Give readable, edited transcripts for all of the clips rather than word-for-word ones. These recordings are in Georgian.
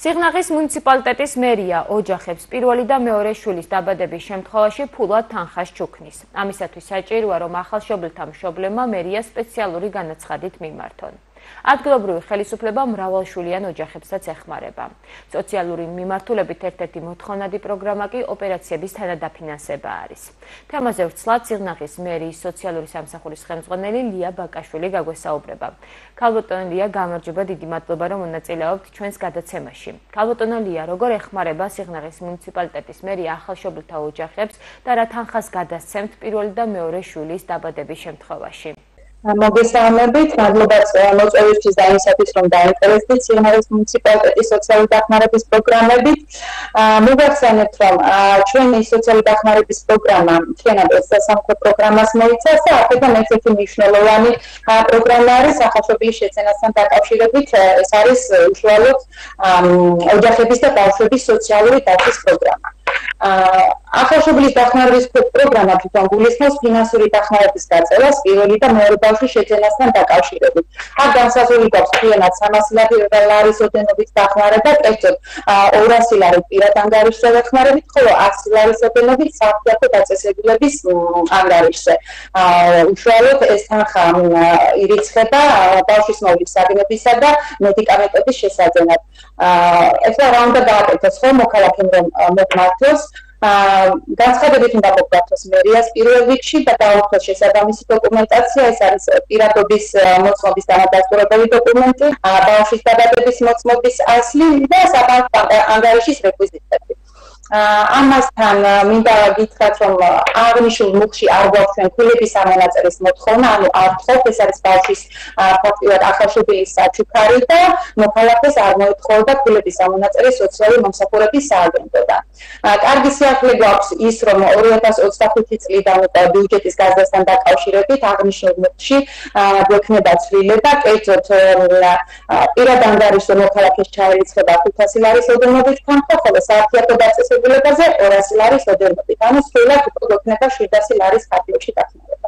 სიღნაღის მუნიციპალიტეტის მერია ოჯახებს პირველი და მეორე შვილის დაბადების შემთხვევაში ფულად თანხას ჩუქნის. ამისათვის საჭიროა, რომ ახალშობილთა მშობლებმა მერია სპეციალური განაცხადით მიმართონ. ადგილობრივი ხელისუფლება მრავალშვილიან ოჯახებსაც ეხმარება. სოციალური მიმართულებით ერთ-ერთი მოთხოვნადი პროგრამა კი ოპერაციების თანადაფინანსება არის. თემაზე ვრცლად სიღნაღის მერიის სოციალური სამსახურის ხელმძღვანელი ლია ბაკაშვილი გაგვესაუბრება. ქალბატონო ლია, გამარჯობა, დიდი მადლობა, რომ მონაწილეობთ ჩვენს გადაცემაში. ქალბატონო ლია, როგორ ეხმარება სიღნაღის მუნიციპალიტეტის მერია ახალშობილთა ოჯახებს და რა თანხას გადასცემთ პირველი და მეორე შვილის დაბადების შემთხვევაში? მოგესალმებით, მადლობაც მოწვევისთვის და იმისათვის, რომ დაინტერესდით სიღნაღის მუნიციპალიტეტის სოციალური დახმარების პროგრამებით. მოგახსენებთ, რომ ჩვენი სოციალური დახმარების პროგრამა მთლიანად 23 პროგრამას მოიცავს და აქედან ერთ-ერთი მნიშვნელოვანი პროგრამა არის ახალშობილის შეძენასთან დაკავშირებით. ეს არის უშუალოდ ოჯახების და ბავშვების სოციალური დაცვის პროგრამა. ახალშობილის დახმარების პროგრამა თვითონ გულისხმობს ფინანსური დახმარების გაწევას პირველი და მეორე ბავშვის შეძენასთან დაკავშირებით. აქ განსაზღვრული გვაქვს მთლიანად 300 ლარის ოდენობით დახმარება, კერძოდ 200 ლარი პირად ანგარიშზე დახმარებით, ხოლო 100 ლარის ოდენობით საფრთხე დაწესებულების ანგარიშზე. უშუალოდ ეს თანხა ირიცხება ბავშვის მოვლის საგნებისა და მედიკამენტების შესაძენად. ეხლა რა უნდა გააკეთოს ხო მოქალაქემ რომ მოგმართოს? განცხადებით უნდა მოგმართოს მერიას პირველ რიგში და დაუხსნას შესაბამისი დოკუმენტაცია, ეს არის პირადობის მოწმობის დამადასტურებელი დოკუმენტი, ბავშვის დაბადების მოწმობის ასლი და საბანკო ანგარიშის რეკვიზიტები. ამასთან მინდა გითხრათ, რომ აღნიშნულ მუხში არ გვაქვს ჩვენ ქულების ამონაწერის მოთხოვნა, ანუ არ ვთხოვთ, ეს არის ბავშვის ფაქტიურად ახალშობილის საჩუქარი და მოქალაქეს არ მოეთხოვება ქულების ამონაწერი სოციალური მომსახურების სააგენტოდან. კარგი სიახლე გვაქვს ის, რომ 2025 წლიდან ბიუჯეტის გაზრდასთან დაკავშირებით აღნიშნულ მუხში გვექნება ცვლილება, კერძოდ პირად ანგარიშზე მოქალაქეს ჩაირიცხება 500 ლარის ოდენობით თანხა, ხოლო საერთო დაწესებულებაზე 200 ლარის ოდენობით, ანუ სრულად გვექნება 700 ლარის ხარჯებში დახმარება.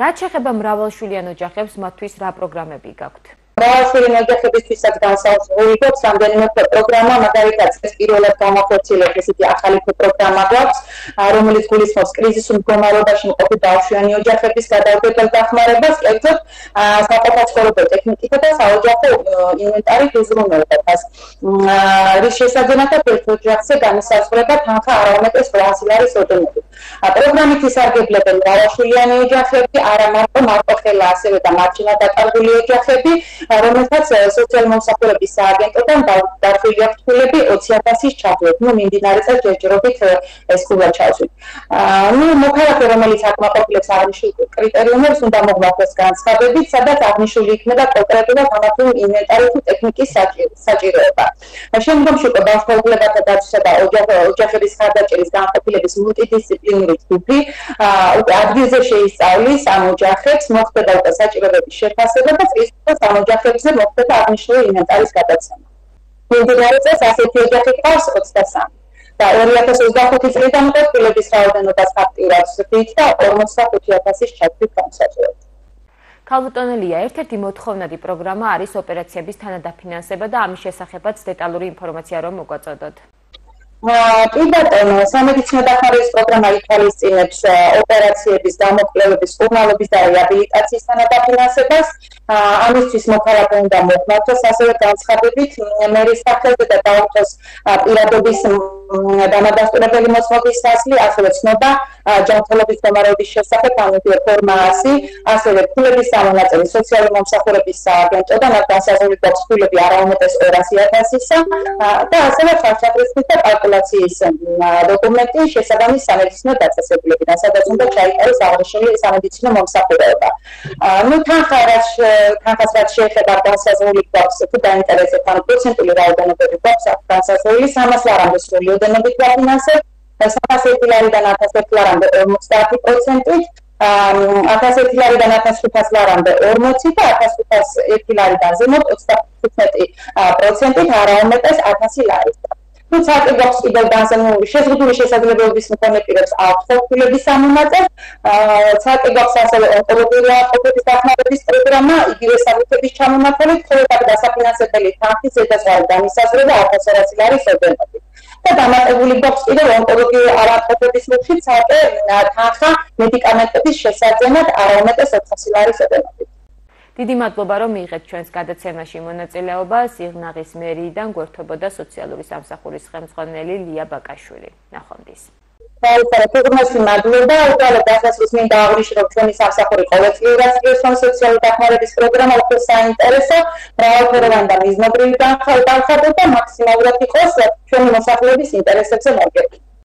რაც შეეხება მრავალშვილიან ოჯახებს, მათთვის რა პროგრამები გაქვთ? მრავალშვილიან ოჯახებისთვისაც განსაზღვრული გვაქვს რამდენიმე პროგრამა, მაგალითად ეს პირველად გამახორციელებს ესეთი ახალი პროგრამა გვაქვს, რომელიც გულისხმობს კრიზისულ მდგომარეობაში მყოფი ბავშვიანი ოჯახების გადაუდებელ დახმარებას, კერძოდ საყოფაცხოვრებო ტექნიკითა და საოჯახო ინვენტარით უზრუნველყოფას. რის შესაძენად ერთ ოჯახზე განისაზღვრება თანხა არაუმეტეს 800 ლარის ოდენობით. პროგრამით ისარგებლებენ მრავალშვილიანი ოჯახები, არა მარტო ხელა, ასევე და მარჯვენა დაკარგული ოჯახები, რომელთაც სოციალური მომსახურების სააგენტოდან დათვლილი აქვთ ქულები 20,000-ის ჩათვლით. მიმდინარე წელს ჯერჯერობით ეს ქულა ჩავსვით. მოქალაქე, რომელიც აკმაყოფილებს აღნიშნულ კრიტერიუმებს, უნდა მოგმართოს განცხადებით, სადაც აღნიშნული იქნება კონკრეტულად ამათი ინვენტარი თუ ტექნიკის საჭიროება. შემდგომში უკვე ბავშვთა უფლებათა დაცვისა და ოჯახების ხარდაჭერის განყოფილების მულტიდისციპლინური ჯგუფი უკვე ადგილზე შეისწავლის ამ ოჯახებს, მოხდება უკვე საჭიროების შეფასება და ამ ოჯახებზე მოხდება აღნიშნული ინვენტარის გადაცემა. მიმდინარე წელს ასეთი ოჯახი ყავს 23 და 2025 წლიდან უკვე ქულების რაოდენობას ფაქტიურად ვზრდით და 45,000-ის ჩათვლით განსაზღვრეთ. ქალბატონო ლია, ერთ-ერთი მოთხოვნადი პროგრამა არის ოპერაციების თანადაფინანსება და ამის შესახებაც დეტალური ინფორმაცია რომ მოგვაწოდოთ. კი ბატონო, სამედიცინო დახმარების პროგრამა ითვალისწინებს ოპერაციების, გამოკვლევების, ხურმალობის და რეაბილიტაციის თანადაფინანსებას. ამისთვის მოქალაქე უნდა მოგმართოს ასევე განცხადებით მერის სახელზე და დაუხსნას პირადობის დამადასტურებელი მოწმობის ასლი, ასევე ცნობა ჯანმრთელობის მდგომარეობის შესახებ, ანუ ფორმა 100, ასევე ქულების ამონაწერი სოციალური მომსახურების სააგენტოდან, აქ განსაზღვრული გვაქვს ქულები არაუმეტეს 200,000-ისა და ასევე ხარჯატრიცხვის და კალკულაციის დოკუმენტი შესაბამის სამედიცინო დაწესებულებიდან, სადაც უნდა ჩაიწეროს აღნიშნული სამედიცინო მომსახურება. თანხას რაც შეეხება განსაზღვრული გვაქვს, თუ დაინტერესებთ, ანუ პროცენტული რაოდენობები გვაქვს განსაზღვრული 300 ლარამდე სრული ოდენობით დაფინანსებთ, 301 ლარიდან 1001 ლარამდე 50%-ით, 1001 ლარიდან 1500 ლარამდე 40 და 1501 ლარიდან ზემოთ 35%-ით არაუმეტეს 1000 ლარით. თუ ცალკე კიდევ განსაზღვრული შეზღუდული შესაძლებლობის მქონე პირებს აქვთ ხორციელების სამონაწილე, ცალკე ასევე ონკოლოგიური ავადმყოფობის დახმარების პროგრამა, იგივე საკუთრების ჩამონათვალით, ხოლო დასაფინანსებელი თანხის ზედაზღვარი განისაზღვრება 1200 ლარის ოდენობით. და დამატებული გვაქვს კიდევ ონკოლოგიური ავადმყოფობის ლუქში ცალკე თანხა მედიკამენტების შესაძენად არაუმეტეს 400 ლარის ოდენობით. დიდი მადლობა, რომ მიიღეთ ჩვენს გადაცემაში მონაწილეობა. სიღნაღის მერიიდან გვერდებოდა სოციალური სამსახურის ხელმძღვანელი ლია ბაკაშვილი. ნახვამდის. Თუმცა მადლობა, უბრალოდ დასასრულს მინდა აღვნიშნო, რომ ჩვენი სამსახური ყოველწლიურად წლისვან სოციალური დახმარების პროგრამა უფრო საინტერესო, მრავალფეროვანი და მიზნობრივი განხორციელება და მაქსიმალურად იყოს ჩვენი მოსახლეობის ინტერესებზე მორგებული.